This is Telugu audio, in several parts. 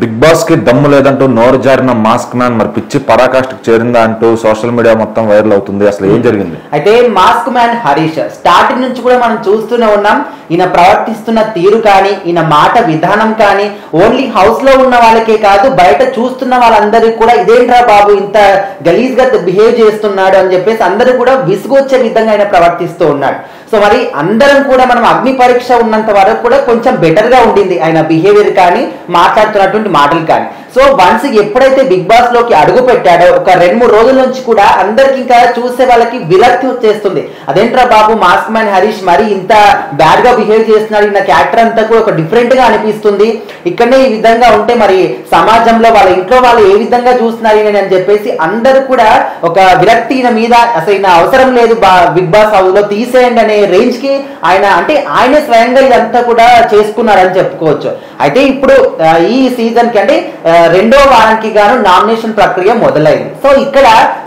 బిగ్ బాస్ కి దమ్ము లేదంటూ నోరు జారిన మాస్క్ మ్యాన్ మరి పిచ్చి పరాకాష్ఠకు చేరిందా అంటూ సోషల్ మీడియా మొత్తం వైరల్ అవుతుంది. అసలు ఏం జరిగింది? అయితే మాస్క్ మ్యాన్ హరీష్ స్టార్టింగ్ నుంచి కూడా మనం చూస్తూనే ఉన్నాం. ఈయన ప్రవర్తిస్తున్న తీరు కానీ, ఈయన మాట విధానం కానీ ఓన్లీ హౌస్ లో ఉన్న వాళ్ళకే కాదు, బయట చూస్తున్న వాళ్ళందరికీ కూడా ఇదేంట్రా బాబు ఇంత గలీజ్ గా బిహేవ్ చేస్తున్నాడు అని చెప్పేసి అందరూ కూడా విసుగొచ్చే విధంగా ఆయన ప్రవర్తిస్తూ ఉన్నాడు. సో మరి అందరం కూడా మనం అగ్ని పరీక్ష ఉన్నంత వరకు కూడా కొంచెం బెటర్ గా ఉండింది ఆయన బిహేవియర్ కానీ, మాట్లాడుతున్నటువంటి మాటలు కానీ. సో వన్స్ ఎప్పుడైతే బిగ్ బాస్ లోకి అడుగు పెట్టాడో ఒక 2-3 రోజుల నుంచి కూడా అందరికి ఇంకా చూసే వాళ్ళకి విరక్తి వచ్చేస్తుంది. అదేంట్రా బాబు మాస్క్ మ్యాన్ హరీష్ మరి ఇంత బ్యాడ్ గా బిహేవ్ చేస్తున్నాడు, ఈయన క్యారెక్టర్ అంతా కూడా ఒక డిఫరెంట్ గా అనిపిస్తుంది, ఇక్కడనే ఈ విధంగా ఉంటే మరి సమాజంలో వాళ్ళ ఇంట్లో వాళ్ళు ఏ విధంగా చూస్తున్నారు అని చెప్పేసి అందరూ కూడా ఒక విరక్తి ఈయన మీద, అసలు ఈయన అవసరం లేదు బిగ్ బాస్ హౌస్ లో తీసేయండి అనే రేంజ్ కి ఆయన, అంటే ఆయనే స్వయంగా ఇదంతా కూడా చేసుకున్నారని చెప్పుకోవచ్చు. అయితే ఇప్పుడు ఈ సీజన్ కి అంటే 2వ వారానికి గాను నామినేషన్ ప్రక్రియ మొదలైంది. సో ఇక్కడ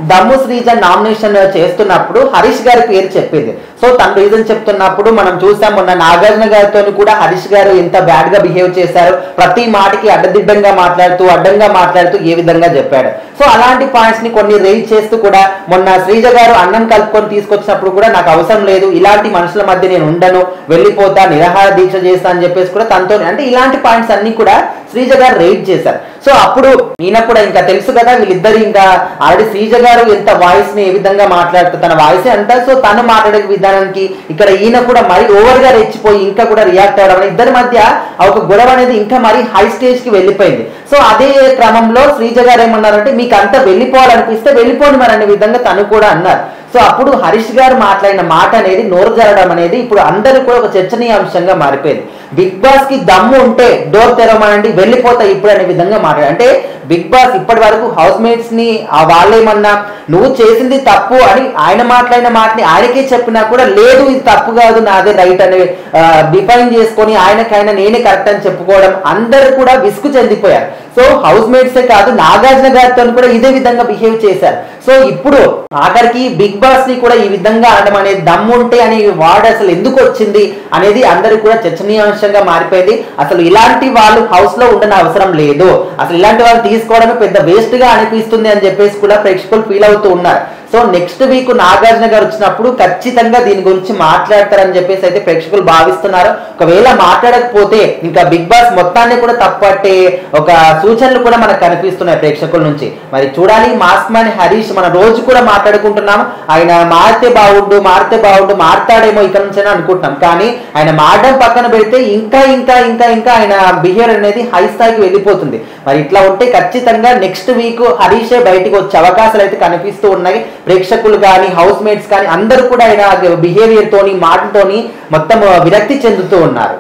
దమ్ము శ్రీజ నామినేషన్ చేస్తున్నప్పుడు హరీష్ గారి పేరు చెప్పింది. సో తన రీజన్ చెప్తున్నప్పుడు మనం చూసాం, మొన్న నాగార్జున గారితో కూడా హరీష్ గారు ఎంత బ్యాడ్ గా బిహేవ్ చేశారు, ప్రతి మాటకి అడ్డదిడ్డంగా మాట్లాడుతూ అడ్డంగా మాట్లాడుతూ ఏ విధంగా చెప్పాడు. సో అలాంటి పాయింట్స్ ని కొన్ని రేజ్ చేస్తూ కూడా మొన్న శ్రీజ గారు అన్నం కలుపుకొని తీసుకొచ్చినప్పుడు కూడా నాకు అవసరం లేదు, ఇలాంటి మనుషుల మధ్య నేను ఉండను, వెళ్ళిపోతా, నిరాహార దీక్ష చేస్తా అని చెప్పేసి కూడా తనతో, అంటే ఇలాంటి పాయింట్స్ అన్ని కూడా శ్రీజ గారు రేజ్ చేశారు. సో అప్పుడు ఈయన కూడా ఇంకా తెలుసు కదా వీళ్ళిద్దరు ఇంకా ఆల్రెడీ శ్రీజ గారు ఎంత వాయిస్ ని ఏ విధంగా మాట్లాడుతూ తన వాయిస్ అంతా, సో తను మాట్లాడే విధానానికి ఇక్కడ ఈయన కూడా మరీ ఓవర్ గా రెచ్చిపోయి ఇంకా కూడా రియాక్ట్ అవ్వడం, ఇద్దరి మధ్య ఒక గొడవ అనేది ఇంకా మరీ హై స్టేజ్ కి వెళ్ళిపోయింది. సో అదే క్రమంలో శ్రీజ గారు ఏమన్నారంటే మీకు అంతా వెళ్ళిపోవాలనిపిస్తే వెళ్ళిపోండి మరి అనే విధంగా తను కూడా అన్నారు. సో అప్పుడు హరీష్ గారు మాట్లాడిన మాట అనేది నోరు జరగడం అనేది ఇప్పుడు అందరూ కూడా ఒక చర్చనీయాంశంగా మారిపోయింది. బిగ్ బాస్ కి దమ్ము ఉంటే డోర్ తెరవమనండి, వెళ్ళిపోతా ఇప్పుడు అనే విధంగా మాట్లాడారు. అంటే బిగ్ బాస్ ఇప్పటి వరకు హౌస్ మేట్స్ ని వాళ్ళేమన్నా నువ్వు చేసింది తప్పు అని ఆయన మాట్లాడిన మాటని ఆయనకే చెప్పినా కూడా లేదు ఇది తప్పు కాదు నాదే రైట్ అని డిఫైన్ చేసుకొని ఆయనకైనా నేనే కరెక్ట్ అని చెప్పుకోవడం, అందరూ కూడా విసుగు చెందిపోయారు. సో హౌస్ మేట్సే కాదు నాగార్జున గారితో కూడా ఇదే విధంగా బిహేవ్ చేశారు. సో ఇప్పుడు ఆఖరికి బిగ్ బాస్ ని కూడా ఈ విధంగా అనడం అనేది దమ్ము ఉంటే అని వార్డ్ అసలు ఎందుకు వచ్చింది అనేది అందరూ కూడా చర్చనీయాంశంగా మారిపోయింది. అసలు ఇలాంటి వాళ్ళు హౌస్ లో ఉండని అవసరం లేదు, అసలు ఇలాంటి వాళ్ళు తీసుకోవడమే పెద్ద వేస్ట్ గా అనిపిస్తుంది అని చెప్పేసి కూడా ప్రేక్షకులు ఫీల్ అవుతూ ఉన్నారు. సో నెక్స్ట్ వీక్ నాగార్జున గారు వచ్చినప్పుడు ఖచ్చితంగా దీని గురించి మాట్లాడతారని చెప్పేసి అయితే ప్రేక్షకులు భావిస్తున్నారు. ఒకవేళ మాట్లాడకపోతే ఇంకా బిగ్ బాస్ మొత్తాన్ని కూడా తప్పట్టే ఒక సూచనలు కూడా మనకు కనిపిస్తున్నాయి ప్రేక్షకుల నుంచి. మరి చూడాలి. మాస్క్ మ్యాన్ హరీష్ మన రోజు కూడా మాట్లాడుకుంటున్నాం, ఆయన మారితే బాగుండు మారుతాడేమో ఇక్కడ నుంచి అనుకుంటున్నాం, కానీ ఆయన మారడం పక్కన పెడితే ఇంకా ఇంకా ఇంకా ఇంకా ఆయన బిహేవియర్ అనేది హై స్థాయికి వెళ్ళిపోతుంది. మరి ఇట్లా ఉంటే ఖచ్చితంగా నెక్స్ట్ వీక్ హరీషే బయటకు వచ్చే అవకాశాలు అయితే కనిపిస్తూ ఉన్నాయి. ప్రేక్షకులు కానీ హౌస్ మేట్స్ కానీ అందరూ కూడా ఆయన బిహేవియర్ తోని మాటలతోని మొత్తం విరక్తి చెందుతూ ఉన్నారు.